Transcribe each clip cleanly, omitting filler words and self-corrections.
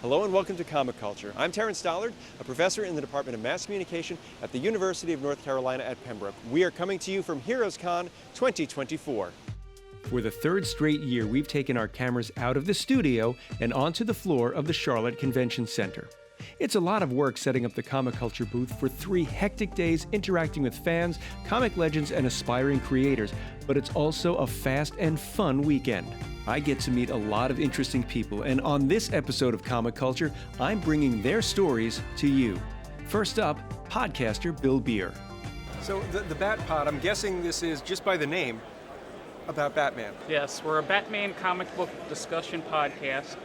Hello and welcome to Comic Culture. I'm Terrence Dollard, a professor in the Department of Mass Communication at the University of North Carolina at Pembroke. We are coming to you from HeroesCon 2024. For the third straight year, we've taken our cameras out of the studio and onto the floor of the Charlotte Convention Center. It's a lot of work setting up the Comic Culture booth for 3 hectic days interacting with fans, comic legends, and aspiring creators, but it's also a fast and fun weekend. I get to meet a lot of interesting people, and on this episode of Comic Culture, I'm bringing their stories to you. First up, podcaster Bill Beer. So the Bat Pod, I'm guessing this is, just by the name, about Batman. Yes, we're a Batman comic book discussion podcast.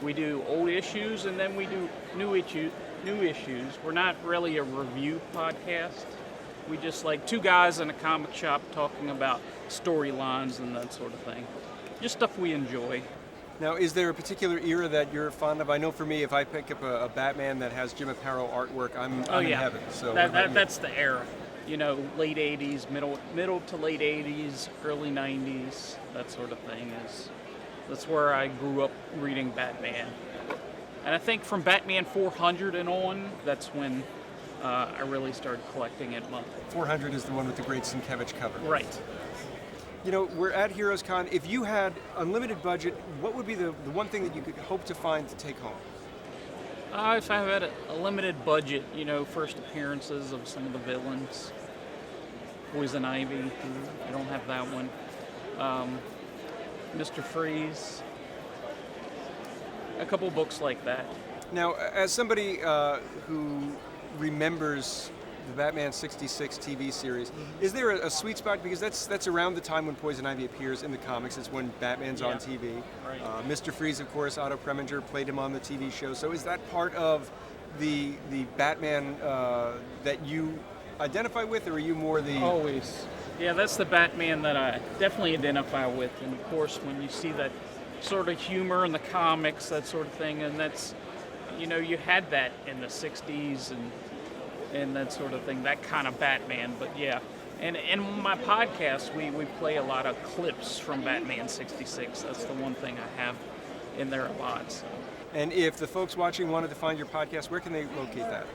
We do old issues and then we do new issues. We're not really a review podcast. We just like 2 guys in a comic shop talking about storylines and that sort of thing. Just stuff we enjoy. Now, is there a particular era that you're fond of? I know for me, if I pick up a Batman that has Jim Aparo artwork, I'm in heaven. So that's the era. You know, late 80s, middle to late 80s, early 90s, that sort of thing that's where I grew up reading Batman. And I think from Batman 400 and on, that's when I really started collecting it. 400 is the one with the great Sienkiewicz cover. Right. You know, we're at HeroesCon. If you had unlimited budget, what would be the one thing that you could hope to find to take home? If I had a limited budget, you know, first appearances of some of the villains. Poison Ivy, I don't have that one. Mr. Freeze. A couple books like that. Now, as somebody who remembers the Batman 66 TV series, is there a sweet spot? Because that's around the time when Poison Ivy appears in the comics. It's when Batman's on TV. Right. Mr. Freeze, of course, Otto Preminger played him on the TV show. So is that part of the Batman that you identify with, or are you more the... Always. Yeah, that's the Batman that I definitely identify with. And of course, when you see that sort of humor in the comics, that sort of thing, and that's, you know, you had that in the 60s and that sort of thing, that kind of Batman. But yeah, and in my podcast, we play a lot of clips from Batman 66. That's the one thing I have in there a lot. So. And if the folks watching wanted to find your podcast, where can they locate that?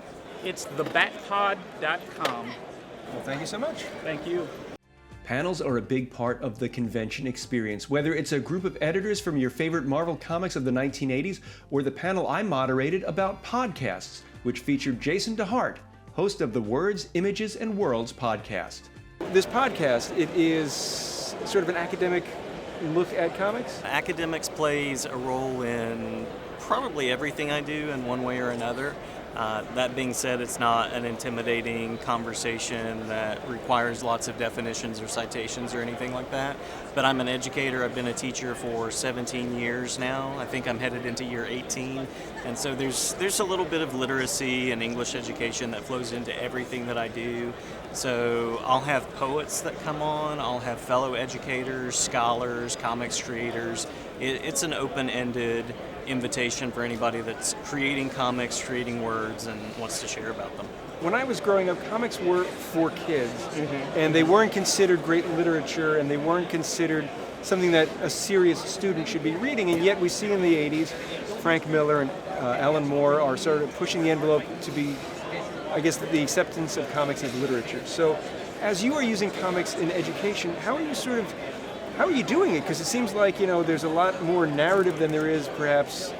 It's thebatpod.com. Well, thank you so much. Thank you. Panels are a big part of the convention experience, whether it's a group of editors from your favorite Marvel comics of the 1980s or the panel I moderated about podcasts, which featured Jason DeHart, host of the Words, Images, and Worlds podcast. This podcast, it is sort of an academic look at comics? Academics plays a role in probably everything I do in one way or another. That being said, it's not an intimidating conversation that requires lots of definitions or citations or anything like that. But I'm an educator. I've been a teacher for 17 years now. I think I'm headed into year 18. And so there's a little bit of literacy and English education that flows into everything that I do. So I'll have poets that come on. I'll have fellow educators, scholars, comics creators. It's an open-ended invitation for anybody that's creating comics, creating words, and wants to share about them. When I was growing up, comics were for kids, and they weren't considered great literature, and they weren't considered something that a serious student should be reading, and yet we see in the 80s, Frank Miller and Alan Moore are sort of pushing the envelope to be, I guess, the acceptance of comics as literature. So as you are using comics in education, how are you doing it? Because it seems like, you know, there's a lot more narrative than there is perhaps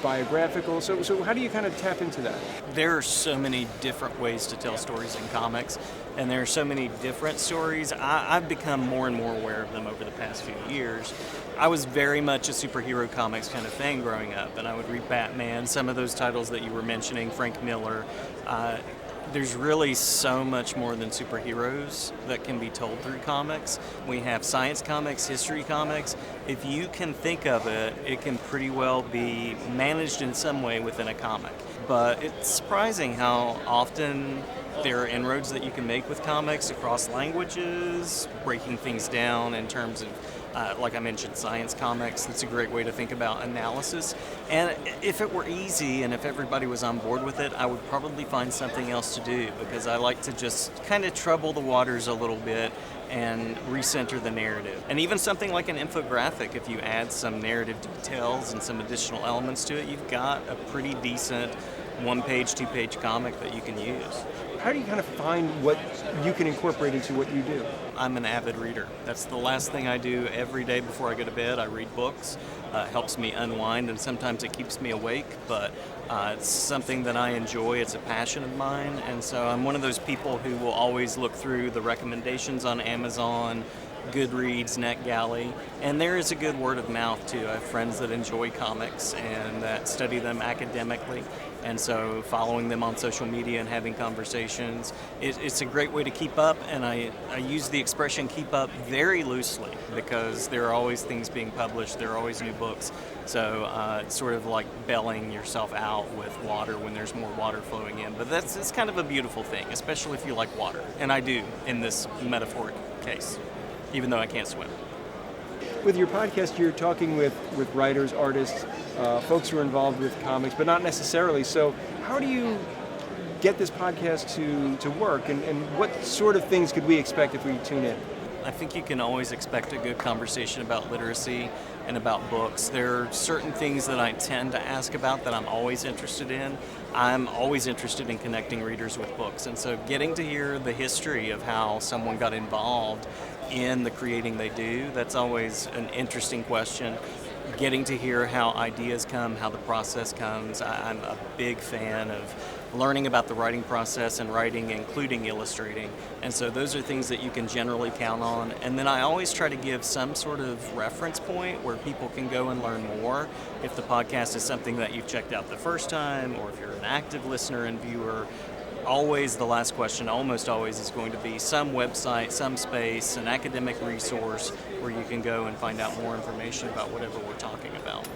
biographical. So how do you kind of tap into that? There are so many different ways to tell stories in comics, and there are so many different stories. I've become more and more aware of them over the past few years. I was very much a superhero comics kind of thing growing up, and I would read Batman, some of those titles that you were mentioning, Frank Miller. There's really so much more than superheroes that can be told through comics. We have science comics, history comics. If you can think of it, it can pretty well be managed in some way within a comic. But it's surprising how often there are inroads that you can make with comics across languages, breaking things down in terms of Like I mentioned, science comics. That's a great way to think about analysis. And if it were easy and if everybody was on board with it, I would probably find something else to do, because I like to just kind of trouble the waters a little bit and recenter the narrative. And even something like an infographic, if you add some narrative details and some additional elements to it, you've got a pretty decent one-page, two-page comic that you can use. How do you kind of find what you can incorporate into what you do? I'm an avid reader. That's the last thing I do every day before I go to bed. I read books. It helps me unwind, and sometimes it keeps me awake, but it's something that I enjoy. It's a passion of mine, and so I'm one of those people who will always look through the recommendations on Amazon, Goodreads, NetGalley, and there is a good word of mouth too. I have friends that enjoy comics and that study them academically, and so following them on social media and having conversations, it's a great way to keep up, and I use the expression keep up very loosely, because there are always things being published, there are always new books, so it's sort of like bailing yourself out with water when there's more water flowing in, but it's kind of a beautiful thing, especially if you like water, and I do in this metaphoric case, even though I can't swim. With your podcast, you're talking with writers, artists, folks who are involved with comics, but not necessarily. So how do you get this podcast to work, and what sort of things could we expect if we tune in? I think you can always expect a good conversation about literacy and about books. There are certain things that I tend to ask about that I'm always interested in. I'm always interested in connecting readers with books, and so getting to hear the history of how someone got involved in the creating they do, that's always an interesting question. Getting to hear how ideas come, how the process comes. I'm a big fan of learning about the writing process and writing, including illustrating. And so those are things that you can generally count on. And then I always try to give some sort of reference point where people can go and learn more. If the podcast is something that you've checked out the first time, or if you're an active listener and viewer, always the last question, almost always, is going to be some website, some space, an academic resource where you can go and find out more information about whatever we're talking about.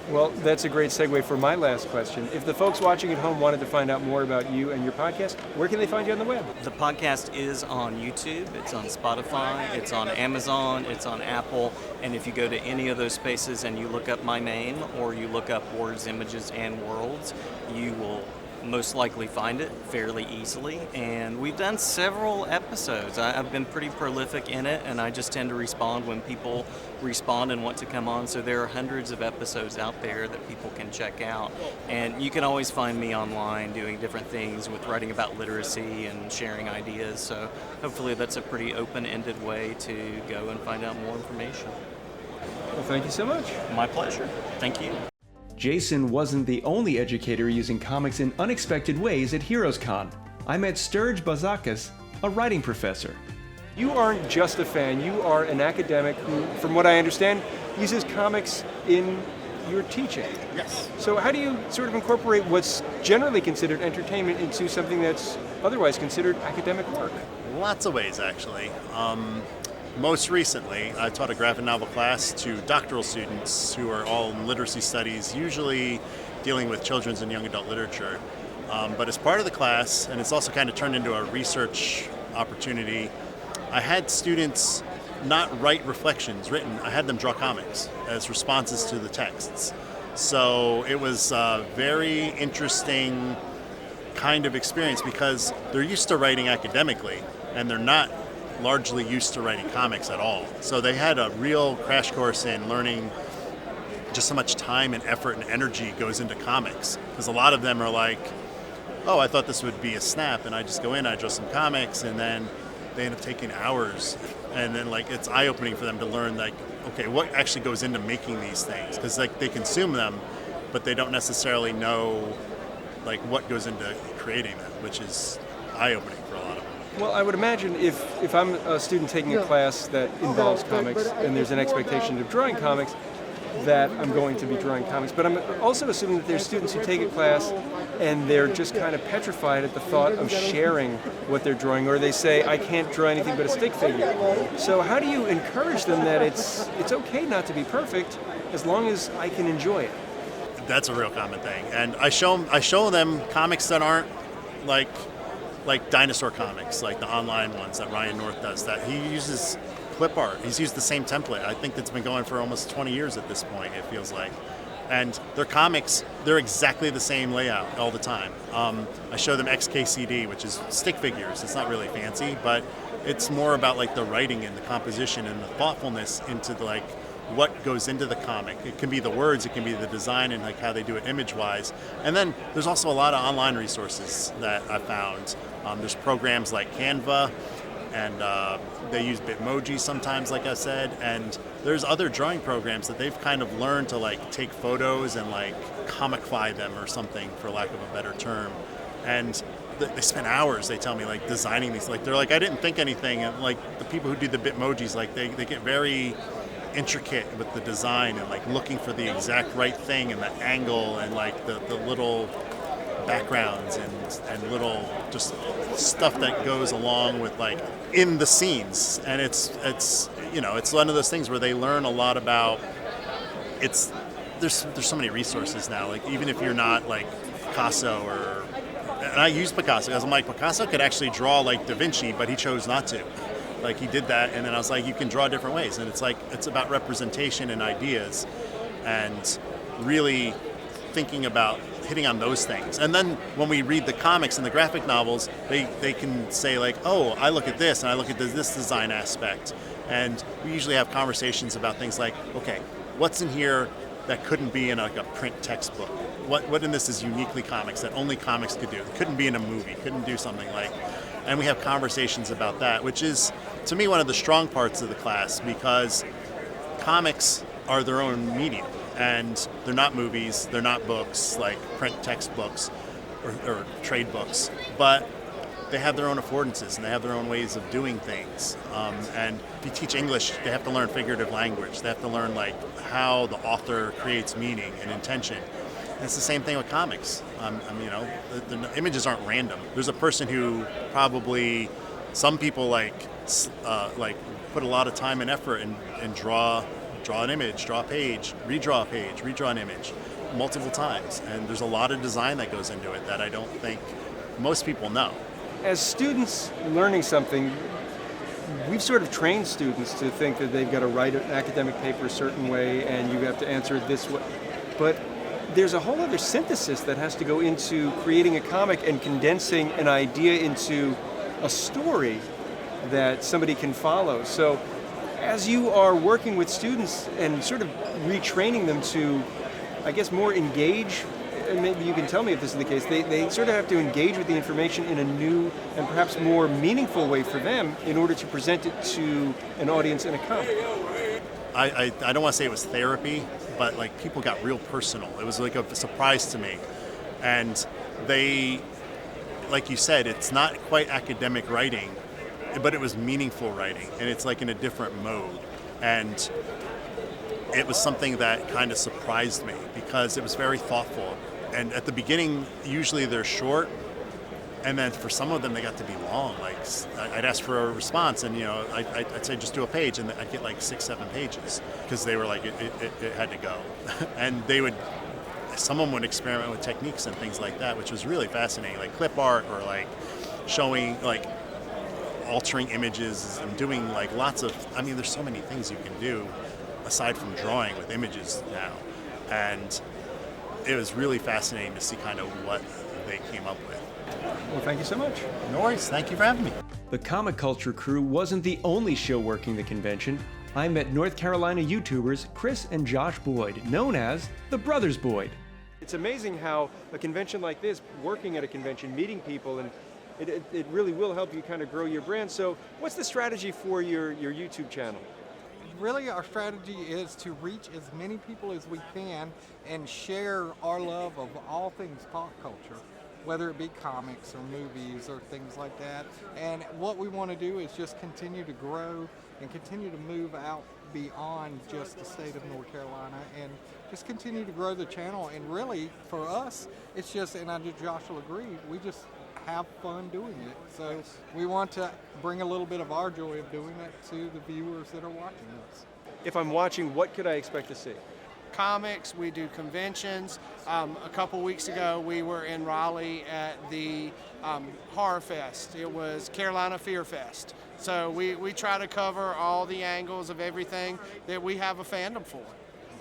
Well, that's a great segue for my last question. If the folks watching at home wanted to find out more about you and your podcast, where can they find you on the web? The podcast is on YouTube, it's on Spotify, it's on Amazon, it's on Apple, and if you go to any of those spaces and you look up my name, or you look up Words, Images, and Worlds, you will most likely find it fairly easily. And we've done several episodes. I've been pretty prolific in it, and I just tend to respond when people respond and want to come on. So there are hundreds of episodes out there that people can check out. And you can always find me online doing different things with writing about literacy and sharing ideas. So hopefully that's a pretty open-ended way to go and find out more information. Well, thank you so much. My pleasure. Thank you. Jason wasn't the only educator using comics in unexpected ways at HeroesCon. I met Sturge Bazakis, a writing professor. You aren't just a fan, you are an academic who, from what I understand, uses comics in your teaching. Yes. So how do you sort of incorporate what's generally considered entertainment into something that's otherwise considered academic work? Lots of ways, actually. Most recently, I taught a graphic novel class to doctoral students who are all in literacy studies, usually dealing with children's and young adult literature. But as part of the class, and it's also kind of turned into a research opportunity, I had students not write reflections written, I had them draw comics as responses to the texts. So it was a very interesting kind of experience, because they're used to writing academically, and they're not largely used to writing comics at all. So they had a real crash course in learning just how much time and effort and energy goes into comics. Because a lot of them are like, oh, I thought this would be a snap, and I just go in, I draw some comics, and then they end up taking hours. And then like it's eye-opening for them to learn, like, okay, what actually goes into making these things? Because like they consume them, but they don't necessarily know like what goes into creating them, which is eye-opening for a lot of them. Well, I would imagine if I'm a student taking a class that involves comics and there's an expectation of drawing comics, that I'm going to be drawing comics. But I'm also assuming that there's students who take a class and they're just kind of petrified at the thought of sharing what they're drawing, or they say, I can't draw anything but a stick figure. So how do you encourage them that it's okay not to be perfect as long as I can enjoy it? That's a real common thing. And I show them comics that aren't like dinosaur comics, like the online ones that Ryan North does, that he uses clip art. He's used the same template. I think that's been going for almost 20 years at this point, it feels like. And their comics, they're exactly the same layout all the time. I show them XKCD, which is stick figures. It's not really fancy, but it's more about like the writing and the composition and the thoughtfulness into like what goes into the comic. It can be the words, it can be the design and like how they do it image-wise. And then there's also a lot of online resources that I found. There's programs like Canva, and they use Bitmoji sometimes, like I said, and there's other drawing programs that they've kind of learned to like take photos and like comicify them or something, for lack of a better term. And they spend hours, they tell me, like designing these. Like they're like, I didn't think anything. And like the people who do the Bitmojis, like they get very intricate with the design and like looking for the exact right thing and the angle and like the little backgrounds and little just stuff that goes along with like in the scenes. And it's you know, it's one of those things where they learn a lot about there's so many resources now, like even if you're not like Picasso and I use Picasso because I'm like, Picasso could actually draw like Da Vinci, but he chose not to. Like he did that, and then I was like, you can draw different ways, and it's like it's about representation and ideas and really thinking about hitting on those things. And then when we read the comics and the graphic novels, they can say like, oh, I look at this and I look at this design aspect. And we usually have conversations about things like, okay, what's in here that couldn't be in like a print textbook? What in this is uniquely comics that only comics could do? It couldn't be in a movie, couldn't do something like. And we have conversations about that, which is, to me, one of the strong parts of the class, because comics are their own medium. And they're not movies, they're not books like print textbooks or trade books, but they have their own affordances and they have their own ways of doing things. And if you teach English, they have to learn figurative language. They have to learn like how the author creates meaning and intention. And it's the same thing with comics. You know, the images aren't random. There's a person who probably, some people like put a lot of time and effort and draw an image, draw a page, redraw an image multiple times. And there's a lot of design that goes into it that I don't think most people know. As students learning something, we've sort of trained students to think that they've got to write an academic paper a certain way and you have to answer it this way. But there's a whole other synthesis that has to go into creating a comic and condensing an idea into a story that somebody can follow. So as you are working with students and sort of retraining them to, I guess, more engage, and maybe you can tell me if this is the case, they sort of have to engage with the information in a new and perhaps more meaningful way for them in order to present it to an audience in a comic. I don't want to say it was therapy, but like people got real personal. It was like a surprise to me. And they, like you said, it's not quite academic writing, but it was meaningful writing, and it's like in a different mode. And it was something that kind of surprised me because it was very thoughtful. And at the beginning, usually they're short, and then for some of them, they got to be long. Like I'd ask for a response, and I'd say just do a page, and I'd get like 6-7 pages because they were like it had to go. And someone would experiment with techniques and things like that, which was really fascinating, like clip art or like showing like altering images and doing like lots of. I mean, there's so many things you can do aside from drawing with images now, and it was really fascinating to see kind of what they came up with. Well, thank you so much. No worries. Thank you for having me. The Comic Culture crew wasn't the only show working the convention. I met North Carolina YouTubers Chris and Josh Boyd, known as the Brothers Boyd. It's amazing how a convention like this, working at a convention, meeting people, and it really will help you kind of grow your brand. So what's the strategy for your YouTube channel? Really, our strategy is to reach as many people as we can and share our love of all things pop culture, whether it be comics or movies or things like that. And what we want to do is just continue to grow and continue to move out beyond just the state of North Carolina and just continue to grow the channel. And really, for us, it's just, and I know Josh will agree, we just have fun doing it. So we want to bring a little bit of our joy of doing it to the viewers that are watching us. If I'm watching, what could I expect to see? Comics, we do conventions. A couple weeks ago, we were in Raleigh at the Horror Fest. It was Carolina Fear Fest. So we try to cover all the angles of everything that we have a fandom for.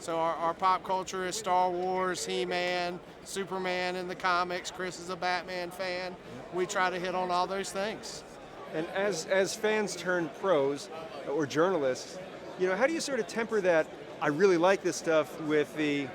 So our pop culture is Star Wars, He-Man, Superman in the comics. Chris is a Batman fan. We try to hit on all those things. And as fans turn pros or journalists, how do you sort of temper that, I really like this stuff, with the,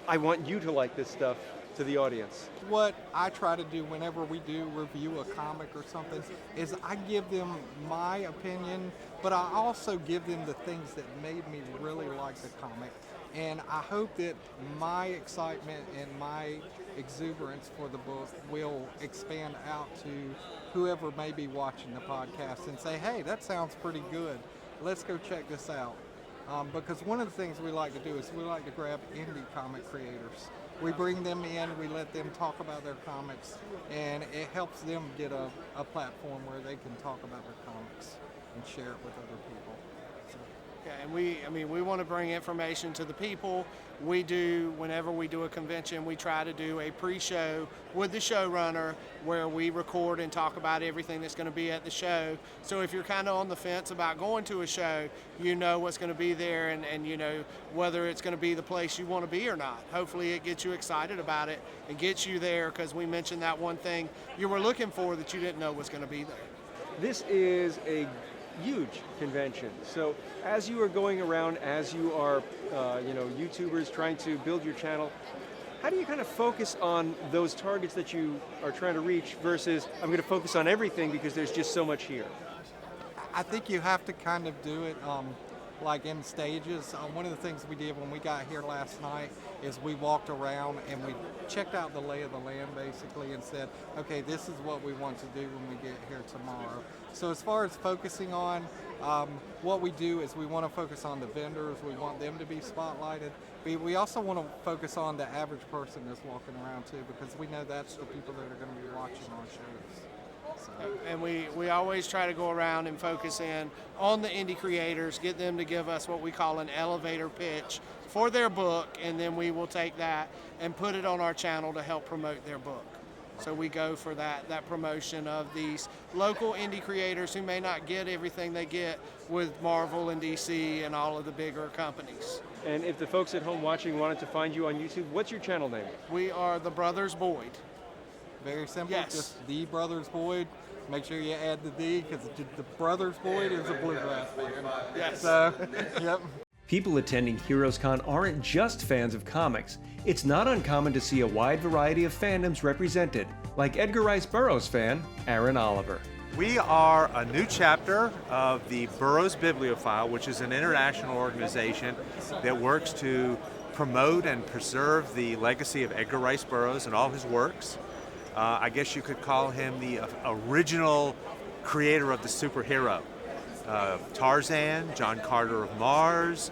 I want you to like this stuff, to the audience? What I try to do whenever we do review a comic or something is I give them my opinion, but I also give them the things that made me really like the comic. And I hope that my excitement and my exuberance for the book will expand out to whoever may be watching the podcast and say, hey, that sounds pretty good. Let's go check this out. Because one of the things we like to do is we like to grab indie comic creators. We bring them in, we let them talk about their comics, and it helps them get a platform where they can talk about their comics and share it with other people. Yeah, and we want to bring information to the people. Whenever we do a convention, we try to do a pre-show with the showrunner where we record and talk about everything that's going to be at the show. So if you're kind of on the fence about going to a show, you know what's going to be there and you know whether it's going to be the place you want to be or not. Hopefully it gets you excited about it and gets you there, because we mentioned that one thing you were looking for that you didn't know was going to be there. This is a huge convention. So as you are going around, as you are, YouTubers trying to build your channel, how do you kind of focus on those targets that you are trying to reach versus I'm going to focus on everything because there's just so much here? I think you have to kind of do it like in stages. One of the things we did when we got here last night is we walked around and we checked out the lay of the land basically and said, okay, this is what we want to do when we get here tomorrow. So as far as focusing on, what we do is we want to focus on the vendors. We want them to be spotlighted. But we also want to focus on the average person that's walking around too, because we know that's the people that are going to be watching our shows. So. And we always try to go around and focus in on the indie creators, get them to give us what we call an elevator pitch for their book, and then we will take that and put it on our channel to help promote their book. So we go for that promotion of these local indie creators who may not get everything they get with Marvel and DC and all of the bigger companies. And if the folks at home watching wanted to find you on YouTube, what's your channel name? We are the Brothers Boyd. Very simple, Yes. Just the Brothers Boyd. Make sure you add the D, because the Brothers Boyd is a bluegrass band. Yes. So, yep. People attending HeroesCon aren't just fans of comics. It's not uncommon to see a wide variety of fandoms represented, like Edgar Rice Burroughs fan Aaron Oliver. We are a new chapter of the Burroughs Bibliophile, which is an international organization that works to promote and preserve the legacy of Edgar Rice Burroughs and all his works. I guess you could call him the original creator of the superhero. Tarzan, John Carter of Mars,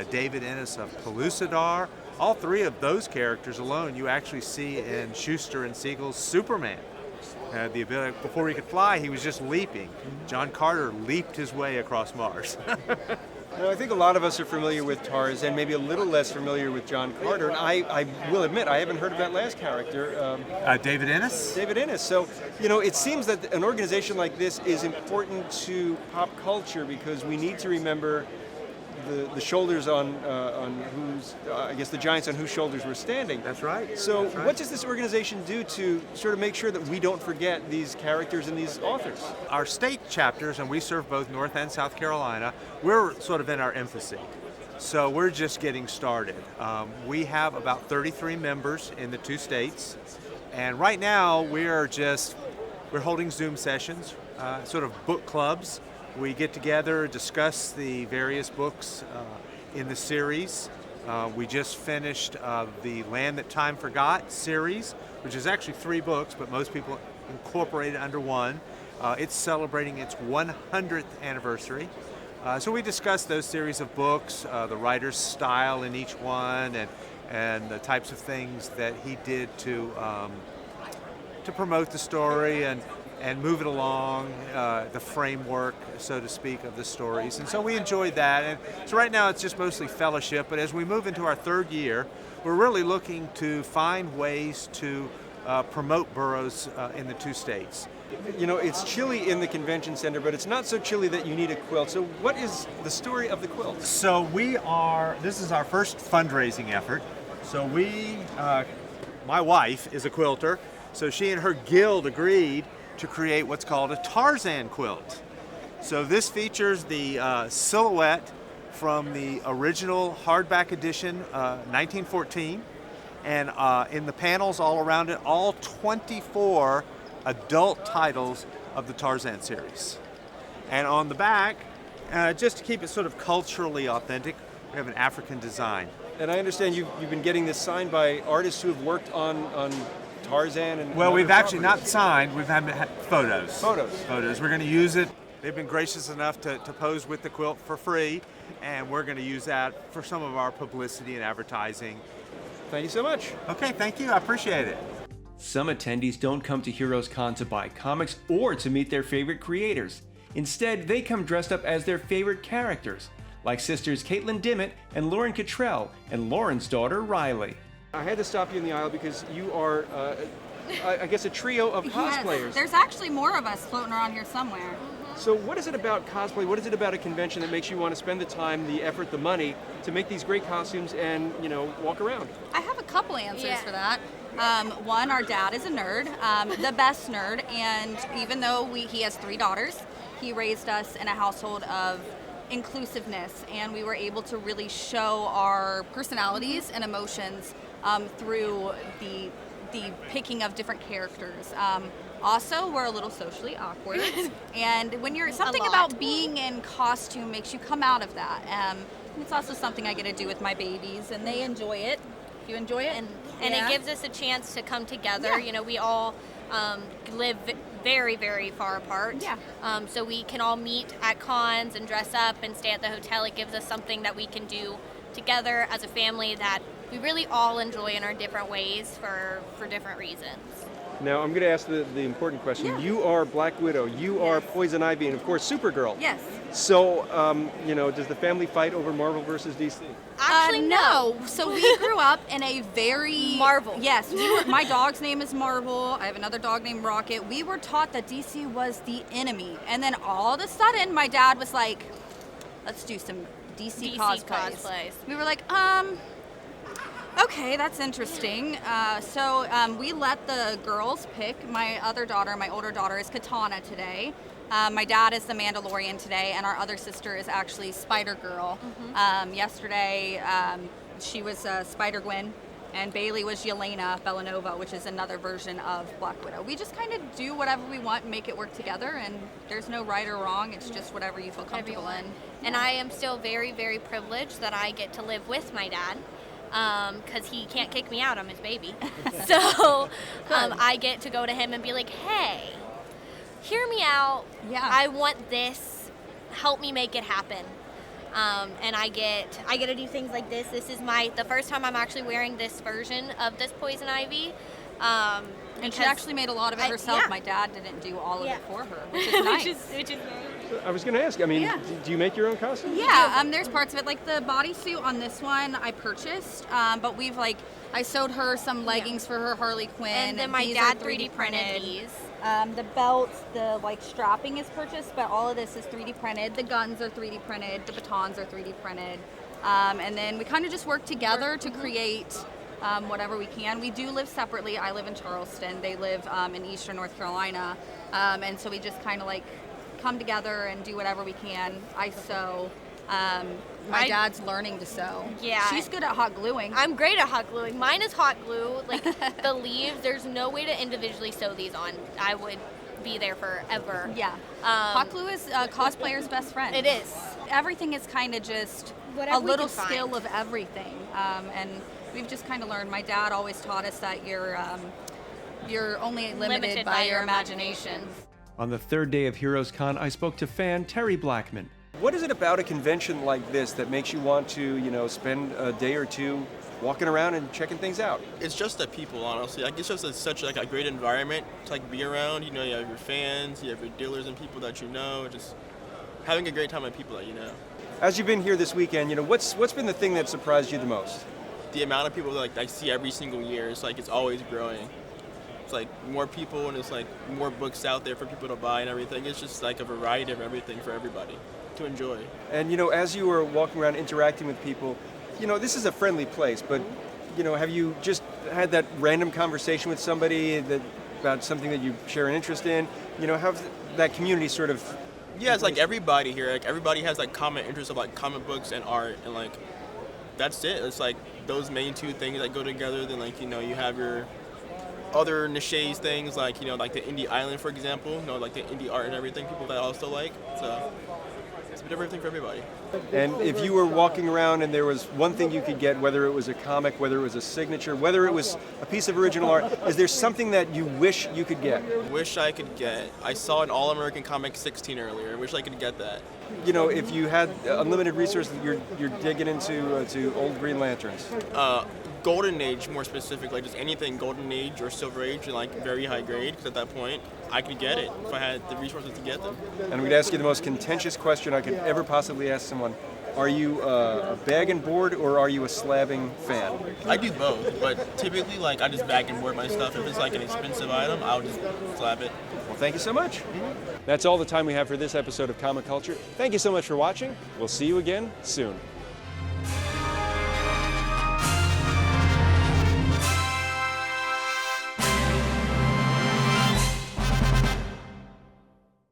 David Ennis of Pellucidar. All three of those characters alone you actually see in Schuster and Siegel's Superman. The ability, before he could fly, he was just leaping. John Carter leaped his way across Mars. Now, I think a lot of us are familiar with Tarzan, maybe a little less familiar with John Carter, and I will admit I haven't heard of that last character. David Ennis? David Ennis. So, it seems that an organization like this is important to pop culture because we need to remember the shoulders on whose, I guess the giants on whose shoulders we're standing. That's right. So That's right. what does this organization do to sort of make sure that we don't forget these characters and these authors? Our state chapters, and we serve both North and South Carolina, we're sort of in our infancy. So we're just getting started. We have about 33 members in the two states. And right now we're holding Zoom sessions, sort of book clubs. We get together, discuss the various books in the series. We just finished the Land That Time Forgot series, which is actually 3 books, but most people incorporate it under one. It's celebrating its 100th anniversary. So we discussed those series of books, the writer's style in each one, and the types of things that he did to promote the story and move it along, the framework, so to speak, of the stories. And so we enjoyed that. And so right now it's just mostly fellowship, but as we move into our 3rd year, we're really looking to find ways to promote boroughs in the 2 states. You know, it's chilly in the convention center, but it's not so chilly that you need a quilt. So what is the story of the quilt? So this is our first fundraising effort. So my wife is a quilter, so she and her guild agreed to create what's called a Tarzan quilt. So this features the silhouette from the original hardback edition, 1914, and in the panels all around it, all 24 adult titles of the Tarzan series. And on the back, just to keep it sort of culturally authentic, we have an African design. And I understand you've been getting this signed by artists who have worked on Tarzan and Well, other we've actually not properties. signed, we've had photos. Photos. We're going to use it. They've been gracious enough to pose with the quilt for free, and we're going to use that for some of our publicity and advertising. Thank you so much. Okay, thank you. I appreciate it. Some attendees don't come to HeroesCon to buy comics or to meet their favorite creators. Instead, they come dressed up as their favorite characters, like sisters Caitlin Dimmitt and Lauren Cottrell, and Lauren's daughter Riley. I had to stop you in the aisle because you are, I guess, a trio of cosplayers. Yes, there's actually more of us floating around here somewhere. So what is it about cosplay? What is it about a convention that makes you want to spend the time, the effort, the money to make these great costumes and, walk around? I have a couple answers for that. One, our dad is a nerd, the best nerd, and even though he has 3 daughters, he raised us in a household of inclusiveness, and we were able to really show our personalities and emotions through the picking of different characters. Also, we're a little socially awkward, and when you're something about being in costume makes you come out of that. It's also something I get to do with my babies, and they enjoy it. You enjoy it, and it gives us a chance to come together. Yeah. We all live very, very far apart. Yeah. So we can all meet at cons and dress up and stay at the hotel. It gives us something that we can do together as a family that we really all enjoy in our different ways for different reasons. Now, I'm going to ask the important question. Yeah. You are Black Widow, you are Poison Ivy, and of course, Supergirl. Yes. So, does the family fight over Marvel versus DC? Actually, no. So we grew up in a very Marvel. Yes, my dog's name is Marvel. I have another dog named Rocket. We were taught that DC was the enemy, and then all of a sudden, my dad was like, "Let's do some DC cosplays." We were like, Okay, that's interesting. So we let the girls pick. My older daughter is Katana today. My dad is the Mandalorian today, and our other sister is actually Spider-Girl. Yesterday, she was Spider-Gwen, and Bailey was Yelena Belanova, which is another version of Black Widow. We just kind of do whatever we want and make it work together, and there's no right or wrong. It's just whatever you feel comfortable in. And I am still very, very privileged that I get to live with my dad. Because he can't kick me out, I'm his baby. So I get to go to him and be like, hey, hear me out. Yeah. I want this. Help me make it happen. And I get to do things like this. This is the first time I'm actually wearing this version of this Poison Ivy. And she actually made a lot of it herself. Yeah. My dad didn't do all of it for her, which is nice. which is I was going to ask, do you make your own costumes? Yeah, there's parts of it. Like the bodysuit on this one I purchased, but I sewed her some leggings for her Harley Quinn. And then my dad 3D printed these. The belts, the strapping is purchased, but all of this is 3D printed. The guns are 3D printed. The batons are 3D printed. And then we kind of just work together to create whatever we can. We do live separately. I live in Charleston. They live in Eastern North Carolina. And so we just kind of come together and do whatever we can. I sew. My dad's learning to sew. Yeah. She's good at hot gluing. I'm great at hot gluing. Mine is hot glue. Like the leaves, there's no way to individually sew these on. I would be there forever. Yeah. Hot glue is a cosplayer's best friend. It is. Everything is kind of just Whatever a we little can skill find. of everything. And we've just kind of learned. My dad always taught us that you're only limited by your imagination. On the third day of HeroesCon, I spoke to fan Terry Blackman. What is it about a convention like this that makes you want to, spend a day or two walking around and checking things out? It's just the people, honestly. It's just such a great environment to be around. You have your fans, you have your dealers and people that you know. Just having a great time with people that you know. As you've been here this weekend, what's been the thing that surprised you the most? The amount of people that I see every single year is it's always growing. It's like more people and it's like more books out there for people to buy and everything. It's just like a variety of everything for everybody to enjoy. And as you were walking around interacting with people, this is a friendly place, but have you just had that random conversation with somebody about something that you share an interest in? How's that community sort of? Yeah, it's like everybody here. Like everybody has like common interests of like comic books and art, and like that's it. It's like those main two things that go together. Then like you have your other niches things like like the indie island, for example. Like the indie art and everything. People that also like. So it's a bit of everything for everybody. And if you were walking around and there was one thing you could get, whether it was a comic, whether it was a signature, whether it was a piece of original art, is there something that you wish you could get? Wish I could get. I saw an All-American Comic 16 earlier. I wish I could get that. If you had unlimited resources, you're digging into old Green Lanterns. Golden Age, more specifically, just anything Golden Age or Silver Age, like very high grade, because at that point, I could get it if I had the resources to get them. And I'm going to ask you the most contentious question I could ever possibly ask someone. Are you a bag and board or are you a slabbing fan? I do both, but typically, like, I just bag and board my stuff. If it's like an expensive item, I'll just slab it. Well, thank you so much. That's all the time we have for this episode of Comic Culture. Thank you so much for watching. We'll see you again soon.